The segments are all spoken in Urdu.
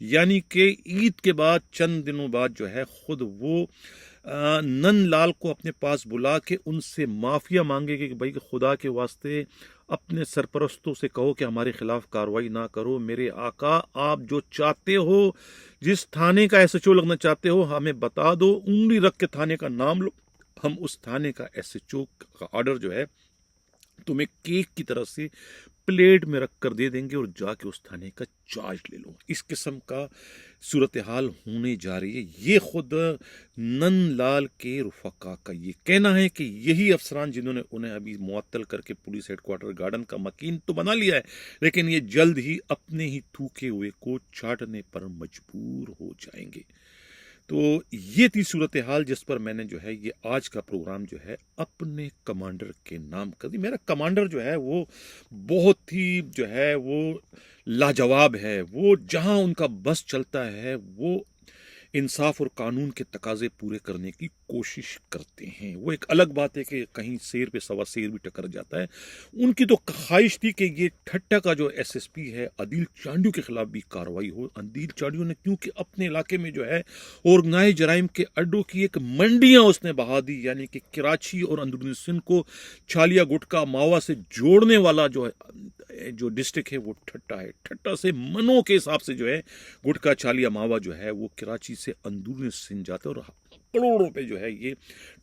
یعنی کہ عید کے بعد چند دنوں بعد جو ہے خود وہ نن لال کو اپنے پاس بلا کے ان سے معافیا مانگے گی کہ بھائی خدا کے واسطے اپنے سرپرستوں سے کہو کہ ہمارے خلاف کارروائی نہ کرو، میرے آقا آپ جو چاہتے ہو، جس تھانے کا ایس ایچ او لگنا چاہتے ہو ہمیں بتا دو، انگلی رکھ کے تھانے کا نام لو، ہم اس تھانے کا ایس ایچ او کا آرڈر جو ہے تمہیں کیک کی طرح سے پلیٹ میں رکھ کر دے دیں گے اور جا کے اس تھانے کا چارج لے لو۔ اس قسم کا صورتحال ہونے جا رہی ہے۔ یہ خود نن لال کے رفقا کا یہ کہنا ہے کہ یہی افسران جنہوں نے انہیں ابھی معطل کر کے پولیس ہیڈ کوارٹر گارڈن کا مکین تو بنا لیا ہے، لیکن یہ جلد ہی اپنے ہی تھوکے ہوئے کو چاٹنے پر مجبور ہو جائیں گے۔ تو یہ تھی صورتحال جس پر میں نے جو ہے یہ آج کا پروگرام جو ہے اپنے کمانڈر کے نام کر دی۔ میرا کمانڈر جو ہے وہ بہت ہی جو ہے وہ لاجواب ہے، وہ جہاں ان کا بس چلتا ہے وہ انصاف اور قانون کے تقاضے پورے کرنے کی کوشش کرتے ہیں۔ وہ ایک الگ بات ہے کہ کہیں شیر پہ سوا شیر بھی ٹکر جاتا ہے۔ ان کی تو خواہش تھی کہ یہ ٹھٹا کا جو ایس ایس پی ہے عدیل چانڈیو کے خلاف بھی کارروائی ہو۔ عدیل چانڈیو نے کیونکہ اپنے علاقے میں جو ہے آرگنائز جرائم کے اڈوں کی ایک منڈیاں اس نے بہا دی، یعنی کہ کراچی اور اندرونی سندھ کو چھالیا گٹکا ماوا سے جوڑنے والا جو ڈسٹرکٹ ہے وہ ٹھٹا ہے۔ ٹھٹا سے منوں کے حساب سے جو ہے گٹکا چھالیا ماوا جو ہے وہ کراچی سے اندرونی سندھ جاتا ہے اور کروڑوں روپے جو ہے یہ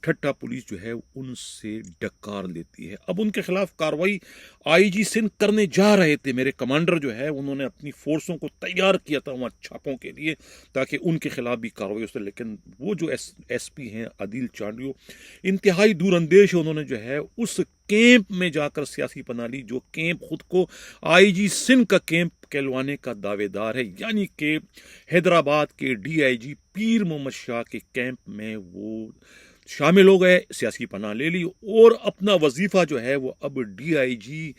ٹھٹا پولیس جو ہے ان سے ڈکار لیتی ہے۔ اب ان کے خلاف کارروائی آئی جی سندھ کرنے جا رہے تھے۔ میرے کمانڈر جو ہے انہوں نے اپنی فورسوں کو تیار کیا تھا وہاں چھاپوں کے لیے تاکہ ان کے خلاف بھی کارروائی ہو سکے، لیکن وہ جو ایس پی ہیں عدیل چانڈیو انتہائی دور اندیش، انہوں نے جو ہے اس کیمپ میں جا کر سیاسی پناہ لی جو کیمپ خود کو آئی جی سندھ کا کیمپ کہلوانے کا دعوے دار ہے، یعنی کہ حیدرآباد کے ڈی آئی جی پیر محمد شاہ کے کیمپ میں وہ شامل ہو گئے، سیاسی پناہ لے لی اور اپنا وظیفہ جو ہے وہ اب ڈی آئی جی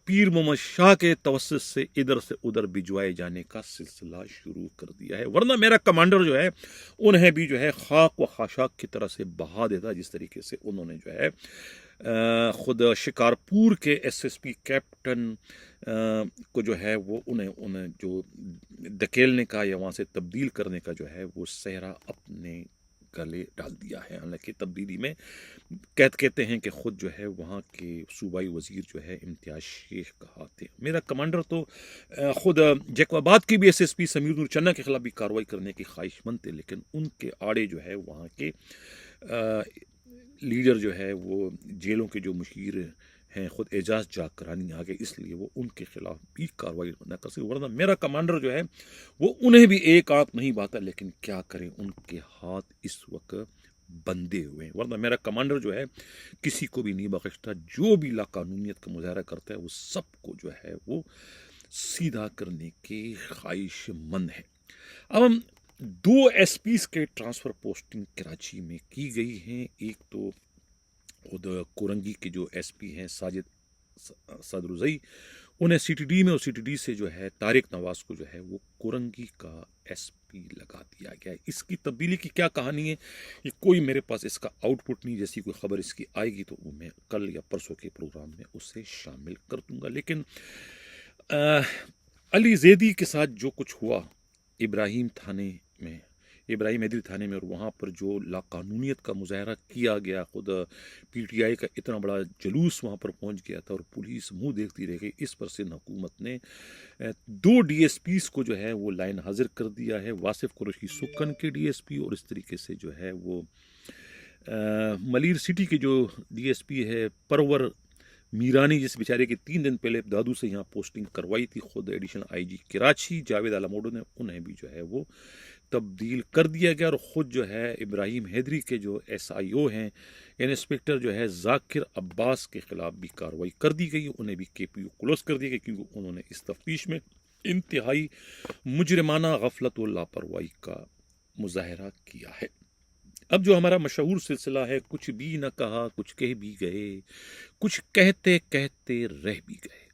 پیر محمد شاہ کے توسط سے ادھر بھجوائے جانے کا سلسلہ شروع کر دیا ہے۔ ورنہ میرا کمانڈر جو ہے انہیں بھی جو ہے خاک و خاشاک کی طرح سے بہا دیتا، جس طریقے سے انہوں نے جو ہے خود شکارپور کے ایس ایس پی کیپٹن کو جو ہے وہ انہیں جو دھکیلنے کا یا وہاں سے تبدیل کرنے کا جو ہے وہ صحرا اپنے گلے ڈال دیا ہے۔ حالانکہ تبدیلی میں کہتے ہیں کہ خود جو ہے وہاں کے صوبائی وزیر جو ہے امتیاز شیخ کا ہاتھ ہے۔ میرا کمانڈر تو خود جیکو آباد کے بھی ایس ایس پی سمیر نور چنّا کے خلاف بھی کارروائی کرنے کی خواہش مند تھے، لیکن ان کے آڑے جو ہے وہاں کے لیڈر جو ہے وہ جیلوں کے جو مشیر ہیں خود اعجاز جاگ کرانی آگے، اس لیے وہ ان کے خلاف بھی کارروائی نہ کر سکے۔ ورنہ میرا کمانڈر جو ہے وہ انہیں بھی ایک آنکھ نہیں باتا، لیکن کیا کریں ان کے ہاتھ اس وقت بندھے ہوئے ہیں۔ ورنہ میرا کمانڈر جو ہے کسی کو بھی نہیں بخشتا، جو بھی لاقانونیت کا مظاہرہ کرتا ہے وہ سب کو جو ہے وہ سیدھا کرنے کی خواہش مند ہے۔ اب ہم 2 ایس پیز کے ٹرانسفر پوسٹنگ کراچی میں کی گئی ہیں۔ ایک تو خود کورنگی کے جو ایس پی ہیں ساجد صدرزئی، انہیں سی ٹی ڈی میں اور سی ٹی ڈی سے جو ہے طارق نواز کو جو ہے وہ کورنگی کا ایس پی لگا دیا گیا ہے۔ اس کی تبدیلی کی کیا کہانی ہے یہ کوئی میرے پاس اس کا آؤٹ پٹ نہیں، جیسی کوئی خبر اس کی آئے گی تو وہ میں کل یا پرسوں کے پروگرام میں اسے شامل کر دوں گا۔ لیکن علی زیدی کے ساتھ جو کچھ ہوا ابراہیم حیدری تھانے میں اور وہاں پر جو لاقانونیت کا مظاہرہ کیا گیا، خود پی ٹی آئی کا اتنا بڑا جلوس وہاں پر پہنچ گیا تھا اور پولیس منہ دیکھتی رہ گئی، اس پر سندھ حکومت نے 2 ڈی ایس پیز کو جو ہے وہ لائن حاضر کر دیا ہے، واصف قریشی سکن کے ڈی ایس پی اور اس طریقے سے جو ہے وہ ملیر سٹی کے جو ڈی ایس پی ہے پرور میرانی، جس بیچارے کے 3 دن پہلے دادو سے یہاں پوسٹنگ کروائی تھی، خود ایڈیشنل آئی جی کراچی جاوید علاموڈو نے انہیں بھی جو ہے وہ تبدیل کر دیا گیا، اور خود جو ہے ابراہیم حیدری کے جو ایس آئی او ہیں انسپیکٹر جو ہے ذاکر عباس کے خلاف بھی کارروائی کر دی گئی، انہیں بھی کے پی او کلوز کر دیا گیا کیونکہ انہوں نے اس تفتیش میں انتہائی مجرمانہ غفلت و لاپرواہی کا مظاہرہ کیا ہے۔ اب جو ہمارا مشہور سلسلہ ہے کچھ بھی نہ کہا کچھ کہہ بھی گئے، کچھ کہتے کہتے رہ بھی گئے۔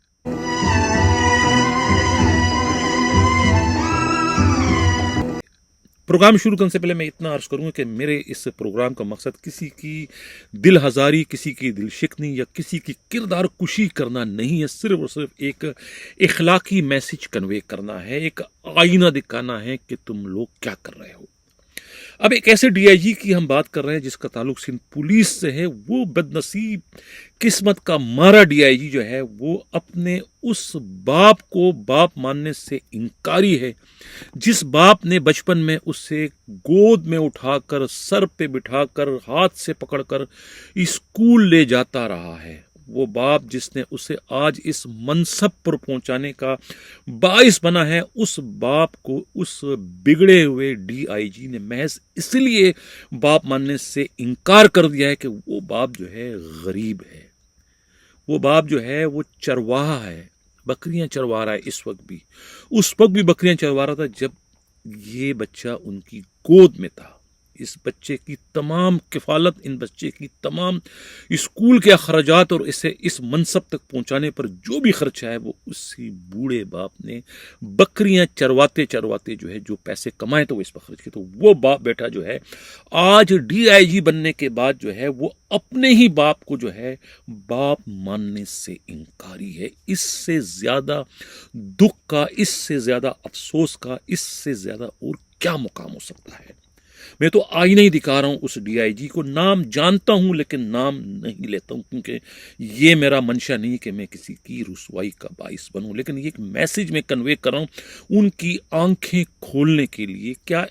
پروگرام شروع کرنے سے پہلے میں اتنا عرض کروں گا کہ میرے اس پروگرام کا مقصد کسی کی دل ہزاری، کسی کی دل شکنی یا کسی کی کردار کشی کرنا نہیں ہے، صرف اور صرف ایک اخلاقی میسج کنوے کرنا ہے، ایک آئینہ دکھانا ہے کہ تم لوگ کیا کر رہے ہو۔ اب ایک ایسے ڈی آئی جی کی ہم بات کر رہے ہیں جس کا تعلق سندھ پولیس سے ہے۔ وہ بد نصیب قسمت کا مارا ڈی آئی جی جو ہے وہ اپنے اس باپ کو باپ ماننے سے انکاری ہے جس باپ نے بچپن میں اسے گود میں اٹھا کر، سر پہ بٹھا کر، ہاتھ سے پکڑ کر اسکول لے جاتا رہا ہے۔ وہ باپ جس نے اسے آج اس منصب پر پہنچانے کا باعث بنا ہے، اس باپ کو اس بگڑے ہوئے ڈی آئی جی نے محض اس لیے باپ ماننے سے انکار کر دیا ہے کہ وہ باپ جو ہے غریب ہے، وہ باپ جو ہے وہ چرواہا ہے، بکریاں چروا رہا ہے۔ اس وقت بھی بکریاں چروا رہا تھا جب یہ بچہ ان کی گود میں تھا۔ اس بچے کی تمام کفالت، ان بچے کی تمام اسکول کے اخراجات اور اسے اس منصب تک پہنچانے پر جو بھی خرچہ ہے وہ اسی بوڑھے باپ نے بکریاں چرواتے چرواتے جو ہے جو پیسے کمائے تو وہ اس پر خرچ کیے۔ تو وہ باپ بیٹا جو ہے آج ڈی آئی جی بننے کے بعد جو ہے وہ اپنے ہی باپ کو جو ہے باپ ماننے سے انکاری ہے۔ اس سے زیادہ دکھ کا، اس سے زیادہ افسوس کا، اس سے زیادہ اور کیا مقام ہو سکتا ہے؟ میں تو آئینہ ہی دکھا رہا ہوں اس ڈی آئی جی کو، نام جانتا ہوں لیکن نام نہیں لیتا ہوں کیونکہ یہ میرا منشا نہیں کہ میں کسی کی رسوائی کا باعث بنوں، لیکن یہ ایک میسج میں کنوے کر رہا ہوں ان کی آنکھیں کھولنے کے لیے۔ کیا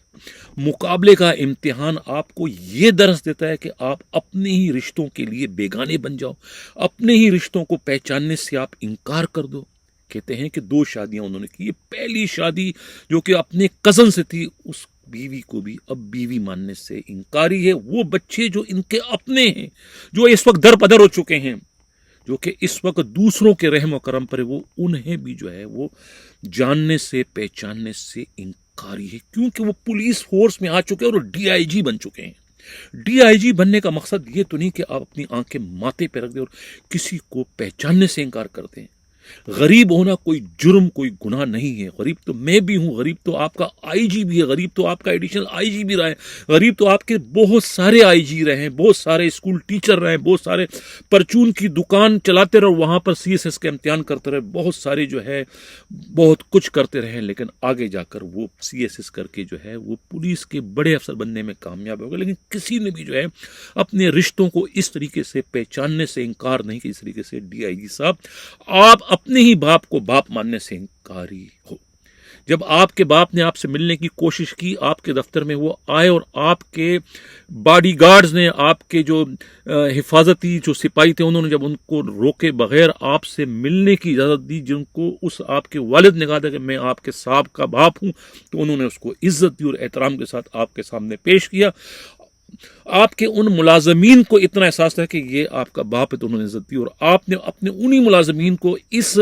مقابلے کا امتحان آپ کو یہ درس دیتا ہے کہ آپ اپنے ہی رشتوں کے لیے بیگانے بن جاؤ، اپنے ہی رشتوں کو پہچاننے سے آپ انکار کر دو؟ کہتے ہیں کہ 2 شادیاں انہوں نے کی، یہ پہلی شادی جو کہ اپنے کزن سے تھی، اس بیوی کو بھی اب بیوی ماننے سے انکاری ہے۔ وہ بچے جو ان کے اپنے ہیں، جو اس وقت در پدر ہو چکے ہیں، جو کہ اس وقت دوسروں کے رحم و کرم پر وہ انہیں بھی جو ہے وہ جاننے سے پہچاننے سے انکاری ہے، کیونکہ وہ پولیس فورس میں آ چکے ہیں اور ڈی آئی جی بن چکے ہیں۔ ڈی آئی جی بننے کا مقصد یہ تو نہیں کہ آپ اپنی آنکھیں ماتھے پہ رکھ دیں اور کسی کو پہچاننے سے انکار کر دیں۔ غریب ہونا کوئی جرم، کوئی گناہ نہیں ہے۔ غریب تو میں بھی ہوں، غریب تو آپ کا آئی جی بھی ہے، غریب تو آپ کا ایڈیشنل آئی جی بھی رہا ہے، غریب تو آپ کے بہت سارے آئی جی رہے ہیں، بہت سارے اسکول ٹیچر رہے ہیں، بہت سارے پرچون کی دکان چلاتے رہے، وہاں پر سی ایس ایس کا امتحان کرتے رہے، بہت سارے جو ہے بہت کچھ کرتے رہے، لیکن آگے جا کر وہ سی ایس ایس کر کے جو ہے وہ پولیس کے بڑے افسر بننے میں کامیاب ہو گئے۔ لیکن کسی نے بھی جو ہے اپنے رشتوں کو اس طریقے سے پہچاننے سے انکار نہیں کہ اس طریقے سے ڈی آئی جی صاحب آپ اپنے ہی باپ کو باپ ماننے سے انکاری ہو۔ جب آپ کے باپ نے آپ سے ملنے کی کوشش کی، آپ کے دفتر میں وہ آئے اور آپ کے باڈی گارڈز نے، آپ کے جو حفاظتی جو سپاہی تھے، انہوں نے جب ان کو روکے بغیر آپ سے ملنے کی اجازت دی، جن کو اس آپ کے والد نے کہا تھا کہ میں آپ کے صاحب کا باپ ہوں، تو انہوں نے اس کو عزت دی اور احترام کے ساتھ آپ کے سامنے پیش کیا۔ آپ کے ان ملازمین کو اتنا احساس تھا کہ یہ آپ کا باپ ہے تو انہوں نے عزت دی، اور آپ نے اپنے انہی ملازمین کو اس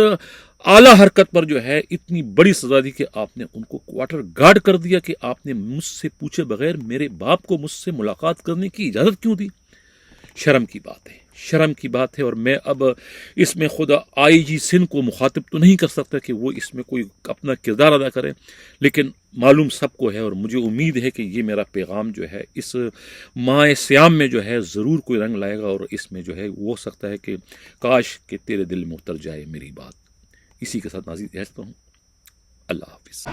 اعلیٰ حرکت پر جو ہے اتنی بڑی سزا دی کہ آپ نے ان کو کوارٹر گارڈ کر دیا کہ آپ نے مجھ سے پوچھے بغیر میرے باپ کو مجھ سے ملاقات کرنے کی اجازت کیوں دی؟ شرم کی بات ہے، شرم کی بات ہے۔ اور میں اب اس میں خود آئی جی سندھ کو مخاطب تو نہیں کر سکتا کہ وہ اس میں کوئی اپنا کردار ادا کرے، لیکن معلوم سب کو ہے اور مجھے امید ہے کہ یہ میرا پیغام جو ہے اس ماہ سیام میں جو ہے ضرور کوئی رنگ لائے گا، اور اس میں جو ہے وہ ہو سکتا ہے کہ کاش کہ تیرے دل میں اتر جائے میری بات۔ اسی کے ساتھ ناظرین رہتا ہوں، اللہ حافظ۔